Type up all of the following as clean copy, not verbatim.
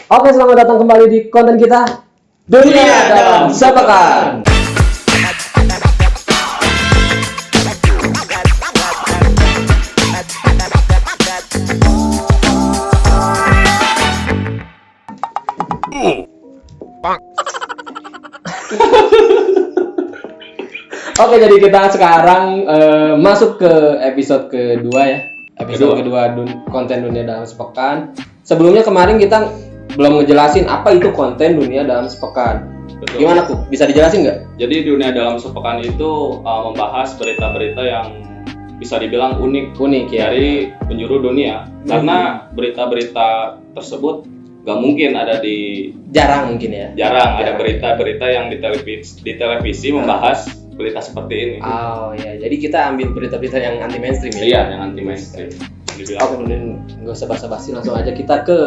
Oke, selamat datang kembali di konten kita Dunia Dalam Sepekan. Oke, jadi kita sekarang masuk ke episode kedua ya. Episode kedua konten Dunia Dalam Sepekan. Sebelumnya kemarin kita belum ngejelasin apa itu konten Dunia Dalam Sepekan. Betul. Gimana Ku? Bisa dijelasin nggak? Jadi Dunia Dalam Sepekan itu membahas berita-berita yang bisa dibilang unik Ya. dari penjuru dunia. Karena berita-berita tersebut gak mungkin ada di Jarang mungkin ya. jarang ada berita-berita yang di televisi membahas berita seperti ini. Oh ya, jadi kita ambil berita-berita yang anti mainstream ya. Iya, yang anti mainstream. Oke, kemudian nggak usah basa-basi, langsung aja kita ke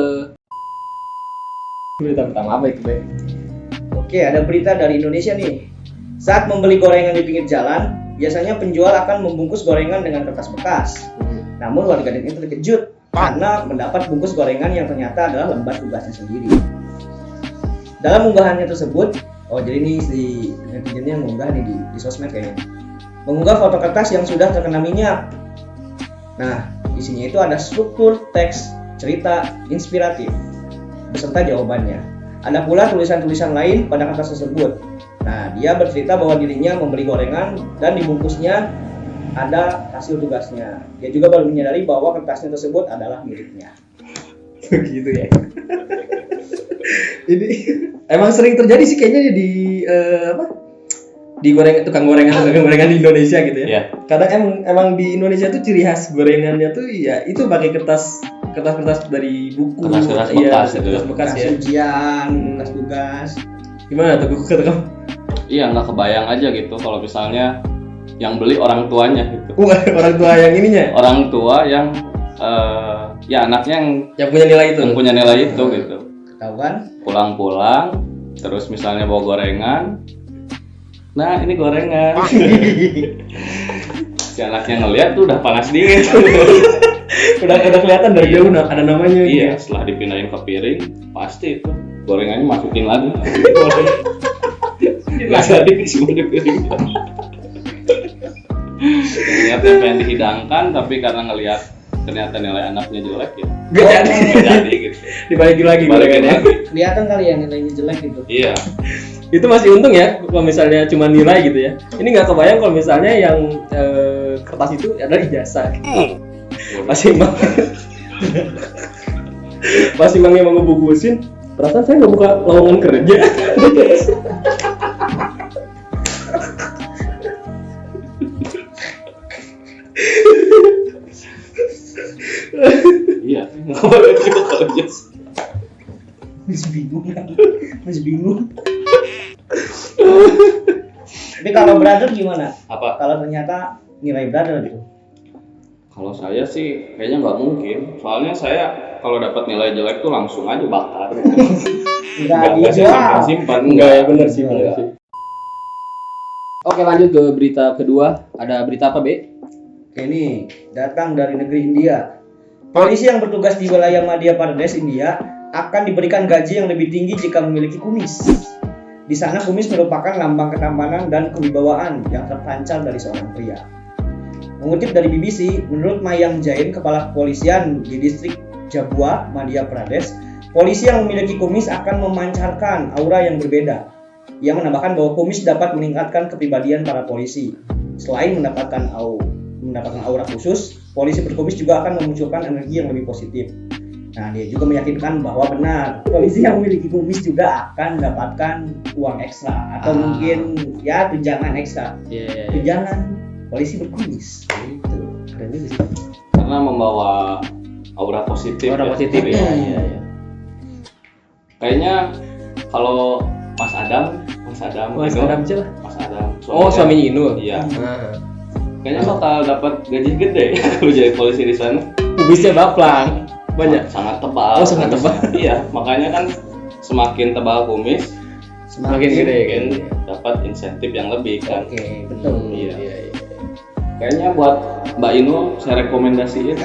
berita pertama. Apa itu, Be? Oke, ada berita dari Indonesia nih. Saat membeli gorengan di pinggir jalan, biasanya penjual akan membungkus gorengan dengan kertas bekas. Namun warganet itu terkejut karena mendapat bungkus gorengan yang ternyata adalah lembar tugasnya sendiri. Dalam unggahannya tersebut, jadi ini si netizennya mengunggah nih di sosmed kayaknya. Mengunggah foto kertas yang sudah terkena minyak. Nah, isinya itu ada struktur teks cerita inspiratif beserta jawabannya. Ada pula tulisan-tulisan lain pada kertas tersebut. Nah, dia bercerita bahwa dirinya membeli gorengan dan dibungkusnya ada hasil tugasnya. Dia juga baru menyadari bahwa kertasnya tersebut adalah miliknya. Begitu ya. Ini emang sering terjadi sih kayaknya di di tukang gorengan di Indonesia gitu ya. Iya. Kadang emang di Indonesia tuh ciri khas gorengannya tuh ya itu pakai kertas dari buku, Kertas bekas ya. Ujian, bekas tugas. Gimana tuh kata kamu? Iya, nggak kebayang aja gitu kalau misalnya yang beli orang tuanya gitu. Orang tua yang ininya. Orang tua yang ya anaknya Yang punya nilai itu. yang punya nilai itu gitu. Ketahuan? Pulang-pulang terus misalnya bawa gorengan. Nah, ini gorengan. Si anaknya ngeliat tuh udah panas dingin. udah kelihatan dari jauh ada namanya gitu. Iya, setelah dipindahin ke piring, pasti itu gorengannya masukin lagi. Nggak jadi disimpan di piring. Ternyata pengen dihidangkan, tapi karena ngelihat ternyata nilai anaknya jelek ya. Nggak jadi gitu. Dibalikin lagi gorengannya. Kelihatan kali ya nilainya jelek gitu. Iya. Itu masih untung ya kalau misalnya cuma nilai gitu ya. Ini nggak kebayang kalau misalnya yang kertas itu adalah ijazah. Pas Imang yang mau ngebungkusin, perasaan saya nggak buka lowongan kerja. Iya. Ngapain juga kalau jas? Masih bingung. Tapi kalau brother gimana? Apa? Kalau ternyata nilai brother gitu. Kalau saya sih kayaknya nggak mungkin. Soalnya saya kalau dapat nilai jelek tuh langsung aja bakar. Enggak dijual. Simpan. Enggak ya, benar sih. Oke, lanjut ke berita kedua. Ada berita apa, Be? Oke, ini datang dari negeri India. Polisi yang bertugas di wilayah Madhya Pradesh, India akan diberikan gaji yang lebih tinggi jika memiliki kumis. Di sana kumis merupakan lambang ketampanan dan kewibawaan yang terpancar dari seorang pria. Mengutip dari BBC, menurut Mayang Jain, kepala kepolisian di distrik Jabua, Madhya Pradesh, polisi yang memiliki kumis akan memancarkan aura yang berbeda. Ia menambahkan bahwa kumis dapat meningkatkan kepribadian para polisi. Selain mendapatkan aura khusus, polisi berkumis juga akan memunculkan energi yang lebih positif. Nah, dia juga meyakinkan bahwa benar, polisi yang memiliki kumis juga akan mendapatkan uang ekstra atau mungkin ya tunjangan ekstra. Tunjangan polisi berkumis. Gitu. Keren juga sih. Karena membawa aura positif. Aura positif ya. Iya. Kayaknya kalau Mas Adam siapa? Mas Adam. Suaminya Inul. Iya. Kayaknya bakal dapat gaji gede kalau jadi polisi di sana. Kumisnya baplang. Banyak. Sangat tebal. Sangat tebal. Iya, makanya kan semakin tebal kumis, Semakin gede kan. Dapat insentif yang lebih kan. Oke, betul. Iya. Kayaknya buat Mbak Inul saya rekomendasiin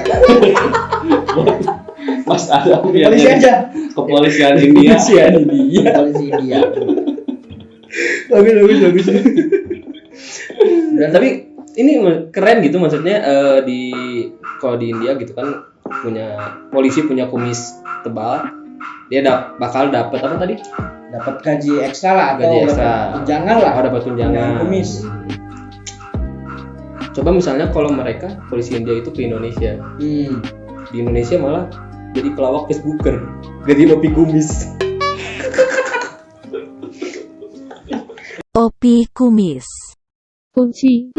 Mas Adam Polisi aja. kepolisian India. Polisi India. Bagus. Tapi ini keren gitu maksudnya kalau di India gitu kan polisi punya kumis tebal, dia bakal dapat apa tadi? Dapat gaji ekstra lah atau Gaji ekstra. dapat tunjangan lah. Oh, dapat tunjangan. Dengan kumis. Coba misalnya kalau mereka polisi India itu ke Indonesia, di Indonesia malah jadi pelawak Facebooker, jadi opi kumis. Opi kumis. Kunci.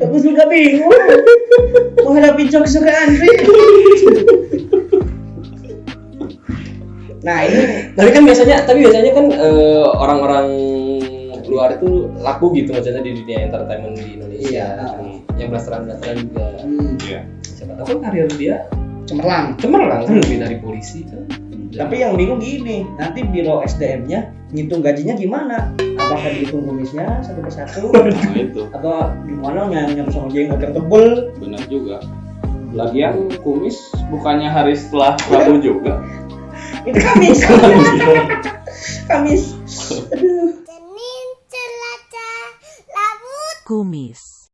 Aku juga bingung menghadapi jokes Andri. Nah ini Tapi biasanya kan orang-orang luar itu laku gitu maksudnya di dunia entertainment di Indonesia. Iya. Yang blasteran juga. Iya. Siapa tahu kan karir dia cemerlang. cemerlang kan lebih dari polisi kan. Tapi yang bingung gini, nanti biro SDM-nya ngitung gajinya gimana? Apakah dihitung kumisnya satu persatu? Nah itu Atau gimana nyampe sama jenggot yang tebel? benar juga. Lagian kumis bukannya hari setelah Rabu juga. Itu Kamis. Kamis. Aduh. Kumis.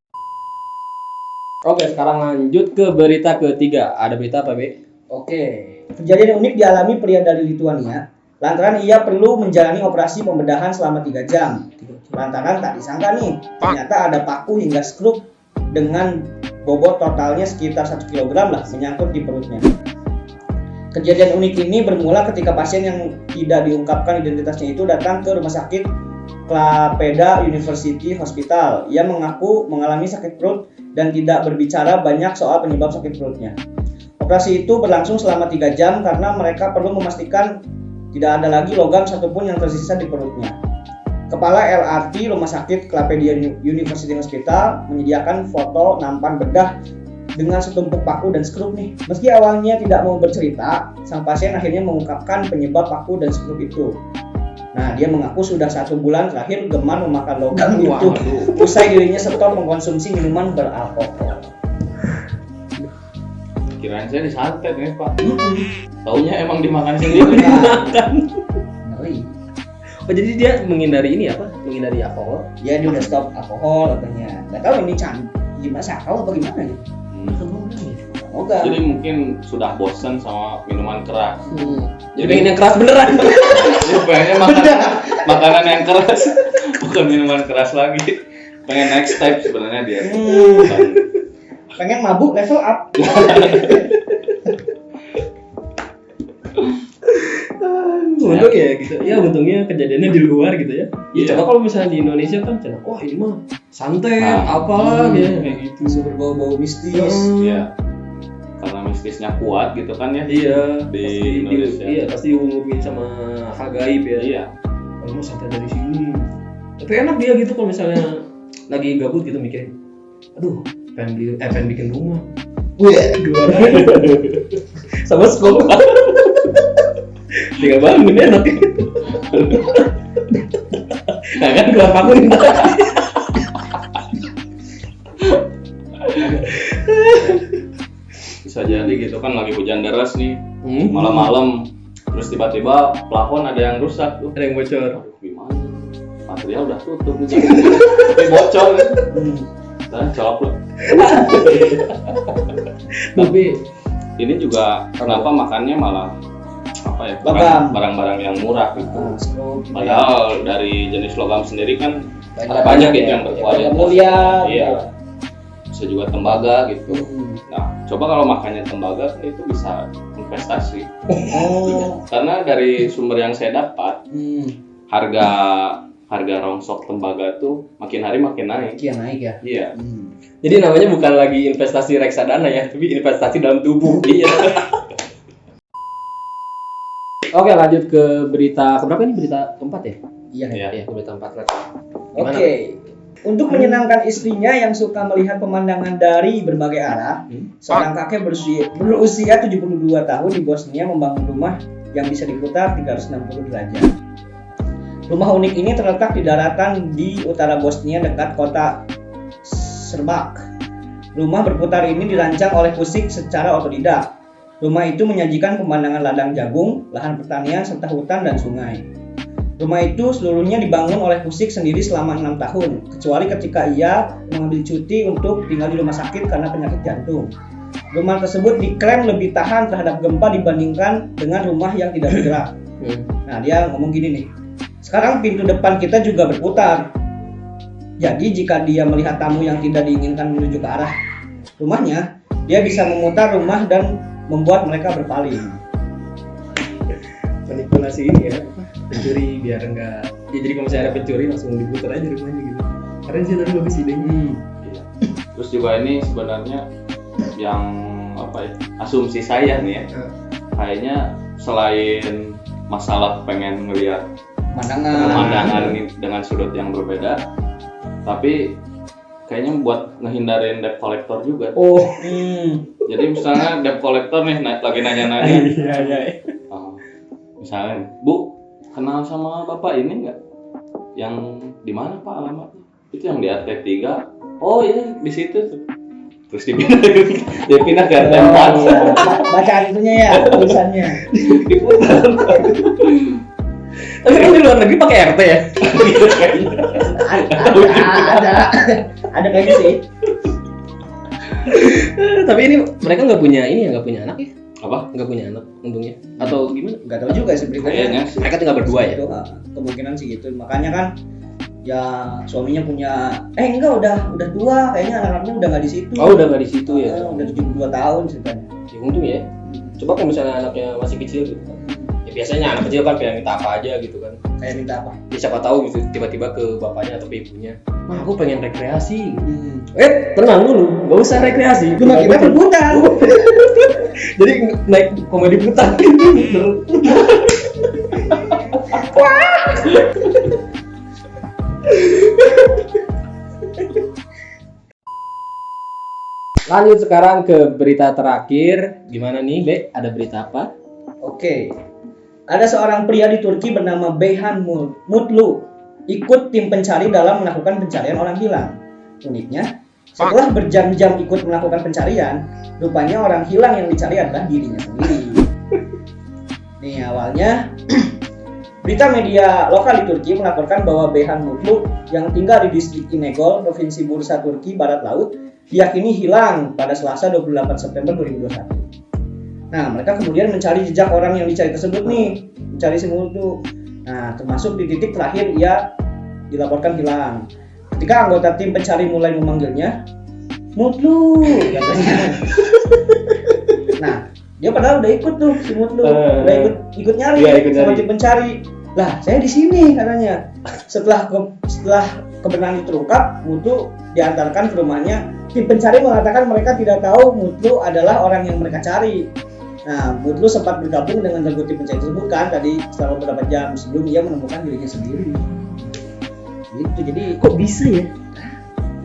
Oke, sekarang lanjut ke berita ketiga. Ada berita apa, Be? Oke. Kejadian unik dialami pria dari Lituania lantaran ia perlu menjalani operasi pembedahan selama 3 jam. Lantaran tak disangka nih, ternyata ada paku hingga skrup dengan bobot totalnya sekitar 1 kg lah menyangkut di perutnya. Kejadian unik ini bermula ketika pasien yang tidak diungkapkan identitasnya itu datang ke rumah sakit Klaipeda University Hospital. Ia mengaku mengalami sakit perut dan tidak berbicara banyak soal penyebab sakit perutnya. Operasi itu berlangsung selama 3 jam karena mereka perlu memastikan tidak ada lagi logam satupun yang tersisa di perutnya. Kepala LRT Rumah Sakit Klaipeda University Hospital menyediakan foto nampan bedah dengan setumpuk paku dan skrup nih. Meski awalnya tidak mau bercerita, sang pasien akhirnya mengungkapkan penyebab paku dan skrup itu. Nah, dia mengaku sudah 1 bulan terakhir gemar memakan logam itu. Usai dirinya stop mengkonsumsi minuman beralkohol. Kirain saya disantet nih Pak. Taunya emang dimakan sendiri. Ngeri. Oh, jadi dia menghindari ini apa? Menghindari alkohol. Ya dia udah stop alkohol katanya. Gak tahu ini gimana sakau apa gimana gitu. Semoga. Jadi mungkin sudah bosan sama minuman keras. Jadi pengen yang keras beneran. Dia pengennya makanan yang keras, bukan minuman keras lagi. Pengen next step sebenarnya dia. Pengen mabuk level up. Untung ya gitu. Ya untungnya kejadiannya di luar gitu ya. Ya Iya. coba kalau misalnya di Indonesia kan cina, wah ini mah santet apalah ya kayak gitu. Berbau-bau mistis. Iya. Karena mistisnya kuat gitu kan ya. Iya. Di pasti Indonesia. Iya pasti dihubungin sama hal gaib ya. Iya. Kalau mau santet dari sini. Tapi enak dia gitu kalau misalnya lagi gabut gitu mikir, aduh pengen bikin rumah. Wih, keluar. Sama skop. Tinggal bangun enak. Nah kan keluar paku nih. Bisa jadi gitu kan lagi hujan deras nih. Malam-malam terus tiba-tiba plafon ada yang rusak tuh. Ada yang bocor. Aduh, gimana? Material udah tutup nih. Tapi bocor kan. Nah, colok lu. Tapi Ini juga kenapa makannya malah apa ya? Logam. Barang-barang yang murah gitu. Skrup. Padahal dari jenis logam sendiri kan Banyak banyak gitu ya. yang berkualitas. Logam mulia. Iya. Bisa juga tembaga gitu. Hmm. Nah, coba kalau makannya tembaga itu bisa investasi. Oh. Karena dari sumber yang saya dapat, harga rongsok tembaga tuh makin hari makin naik. Kian naik ya. Iya. jadi namanya bukan lagi investasi reksadana ya, tapi investasi dalam tubuh. Iya. Oke, lanjut ke berita keberapa ini? Berita keempat ya? Iya. Iya. Iya, ke berita 4. Oke. Untuk menyenangkan istrinya yang suka melihat pemandangan dari berbagai arah, seorang kakek berusia 72 tahun di Bosnia membangun rumah yang bisa diputar 360 derajat. Rumah unik ini terletak di daratan di utara Bosnia dekat kota Serbak. Rumah berputar ini dirancang oleh Pusik secara otodidak. Rumah itu menyajikan pemandangan ladang jagung, lahan pertanian, serta hutan dan sungai. Rumah itu seluruhnya dibangun oleh Pusik sendiri selama 6 tahun, kecuali ketika ia mengambil cuti untuk tinggal di rumah sakit karena penyakit jantung. Rumah tersebut diklaim lebih tahan terhadap gempa dibandingkan dengan rumah yang tidak bergerak. Nah, dia ngomong gini nih. Sekarang pintu depan kita juga berputar. Jadi jika dia melihat tamu yang tidak diinginkan menuju ke arah rumahnya, dia bisa memutar rumah dan membuat mereka berpaling. Manipulasi ini ya, pencuri biar enggak. Ya jadi kalau misalnya ada pencuri langsung diputar aja rumahnya gitu. Keren sih tadi bagus ide. Iya. Terus juga ini sebenarnya yang asumsi saya nih ya, kayaknya selain masalah pengen ngelihat pemandangan dengan sudut yang berbeda, tapi kayaknya buat ngehindarin debt collector juga. Jadi misalnya debt collector nih lagi nanya-nanya. Misalnya, Bu, kenal sama bapak ini nggak? Yang di mana Pak alamatnya? Itu yang di RT 3. Oh iya, di situ tuh. Terus dia pindah ke RT 4. Bacaan itunya ya, tulisannya. Diputar. Tapi kan di luar negeri pakai RT ya? Ada kayaknya sih. Tapi ini mereka nggak punya anak ya? Apa? Nggak punya anak untungnya? Atau gimana? Nggak tahu juga sih berikutnya. Kayaknya sih. Mereka tinggal berdua ya? Itu, kemungkinan sih gitu. Makanya kan ya suaminya punya enggak udah tua, kayaknya anak-anaknya udah nggak di situ. Oh, udah nggak di situ ya? Udah 72 tahun ceritanya. Ya untung ya. Coba kalau misalnya anaknya masih kecil gitu. Ya biasanya anak kecil kan pengen minta apa aja gitu kan. Kayak minta apa? Ya siapa tahu gitu tiba-tiba ke bapaknya atau ke ibunya. Mah aku pengen rekreasi. Tenang dulu, nggak usah rekreasi. Cuma kita berputar. Jadi naik komedi putar gitu. Lanjut sekarang ke berita terakhir. Gimana nih, Be? Ada berita apa? Oke. Ada seorang pria di Turki bernama Beyhan Mutlu ikut tim pencari dalam melakukan pencarian orang hilang. Uniknya, setelah berjam-jam ikut melakukan pencarian, rupanya orang hilang yang dicari adalah dirinya sendiri. Nih awalnya, berita media lokal di Turki melaporkan bahwa Beyhan Mutlu yang tinggal di distrik Inegöl, provinsi Bursa Turki Barat Laut, diyakini hilang pada Selasa 28 September 2021. Nah, mereka kemudian mencari jejak orang yang dicari tersebut nih, mencari si Mutlu. Nah, termasuk di titik terakhir ia dilaporkan hilang. Ketika anggota tim pencari mulai memanggilnya, Mutlu, katanya. Nah, dia padahal udah ikut tuh si Mutlu, udah ikut nyari sama tim pencari. Lah, saya di sini katanya. Setelah kebenaran itu terungkap, Mutlu diantarkan ke rumahnya. Tim pencari mengatakan mereka tidak tahu Mutlu adalah orang yang mereka cari. Nah, Mutlu sempat bergabung dengan regu tim pencari tersebut kan tadi selama beberapa jam sebelum ia menemukan dirinya sendiri. Gitu, jadi Kok bisa ya?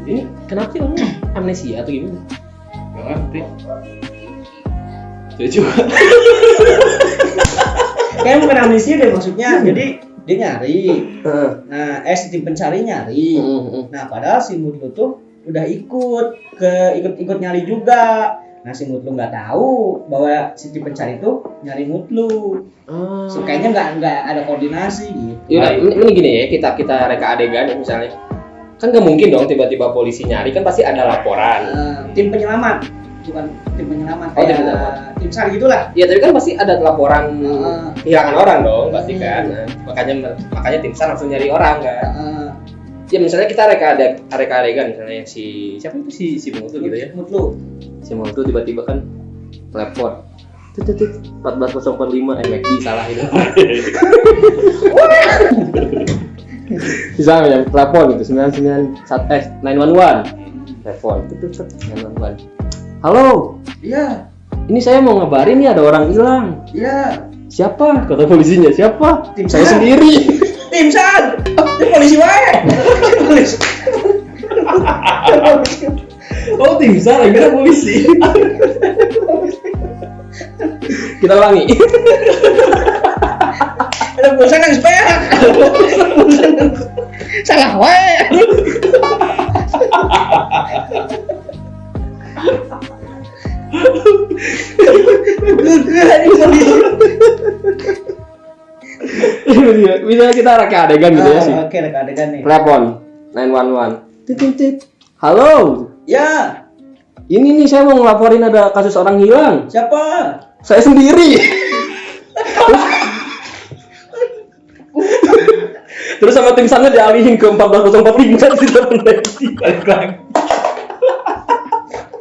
Ini kenapa sih orang amnesia atau gimana? Gak ngerti. Saya juga. kayak bukan amnesia deh maksudnya. Jadi dia nyari. Nah, si tim pencari nyari. Nah, padahal si Mutlu tuh udah ikut nyari juga. Nah, si Mutlu nggak tahu bahwa si tim pencari itu nyari Mutlu. So, kayaknya nggak ada koordinasi gitu. Yaudah, ini gini ya, kita reka adegan ya misalnya. Kan nggak mungkin dong tiba-tiba polisi nyari, kan pasti ada laporan. Tim penyelamat, bukan tim penyelamat. Oh, tim penyelamat. Tim SAR gitulah. Ya tapi kan pasti ada laporan kehilangan orang dong, pasti kan. Nah, makanya tim SAR langsung nyari orang kan. Ya misalnya kita reka adegan misalnya si siapa itu si Mutlu gitu ya. Mutlu. Si Mutlu tiba-tiba kan telepon. 14.045 McD salah itu. Misalnya telepon gitu 911 telepon 911. Halo. Iya. Ini saya mau ngabarin nih ada orang hilang. Iya. Siapa? Kata polisinya. Siapa? Tim saya SAR. sendiri. Tim SAR. Ini polisi wae. Polisi. Oh, tim SAR kira polisi. Kita ulangi. Ada bosan yang seperak. Salah wae. Bisa kita reka adegan gitu ya sih. Oke, reka adegan nih. Telepon 911. Tit. Halo. Ya, Ini nih saya mau ngelaporin ada kasus orang hilang. siapa? Saya sendiri. Terus sama tim sana dialihin ke 14045 di telepon lagi. Balik lagi.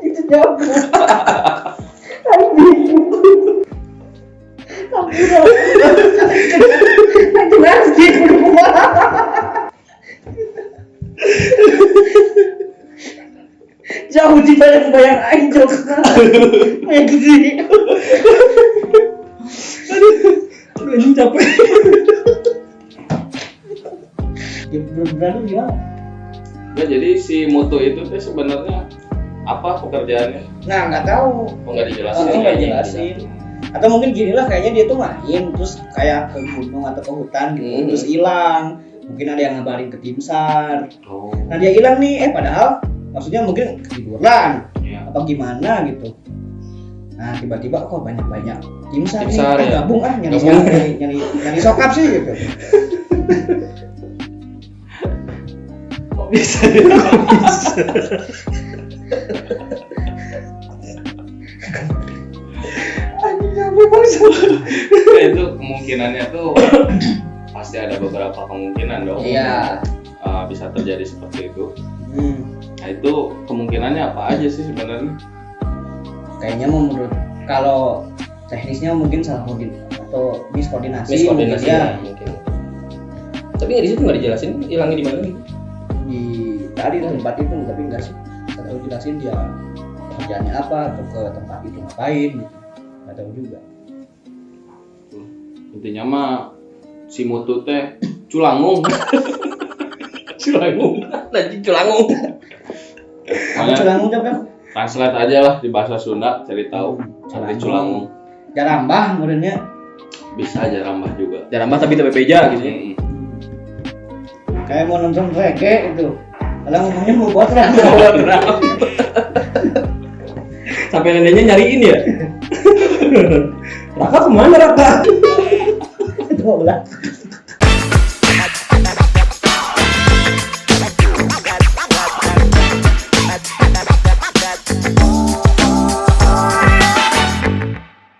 Itu jawab. Jauh di bayang-bayang aing jokesnya. Kayak gini. Aduh, ini capek. Ya benar gimana? Nah, jadi si Mutu itu teh sebenarnya apa pekerjaannya? Nah, nggak tahu. Oh, nggak dijelasin. Oh, nggak jelasin. Atau mungkin gini lah, kayaknya dia tuh main terus kayak ke gunung atau ke hutan gitu, terus hilang. Mungkin ada yang ngabarin ke tim SAR. Oh. Nah dia hilang nih, padahal maksudnya mungkin ketiduran Iya. atau gimana gitu. Nah tiba-tiba kok banyak tim SAR Tim nih, SAR, ya. gabung nyari Gabung. nyari sokap sih gitu. Kok bisa? Nah, itu kemungkinannya tuh pasti ada beberapa kemungkinan dong. Iya. Bisa terjadi seperti itu. Hmm. Nah itu kemungkinannya apa aja sih sebenarnya? Kayaknya menurut kalau teknisnya mungkin salah atau miskoordinasi Miskoordinasi mungkin ya. mungkin. Tapi nggak di situ nggak dijelasin hilangnya di mana gitu. Di tadi tempat itu tapi enggak sih. Kalau jelasin dia kerjanya apa atau ke tempat itu ngapain gitu. Nggak tahu juga. Intinya mah si Mutu teh culangung. Culangung. Lagi culangung. Apa culangung coba? Translate aja lah di bahasa Sunda, cari tahu arti culangung. Jarambah menurutnya. Bisa aja rambah juga. Jarambah tapi tapi beja gitu ya. Kayak mau nonton reggae itu. Kalau ngomongnya mau buat rap. Sampai neneknya nyariin ya. Raka kemana Raka? Itu mau belah.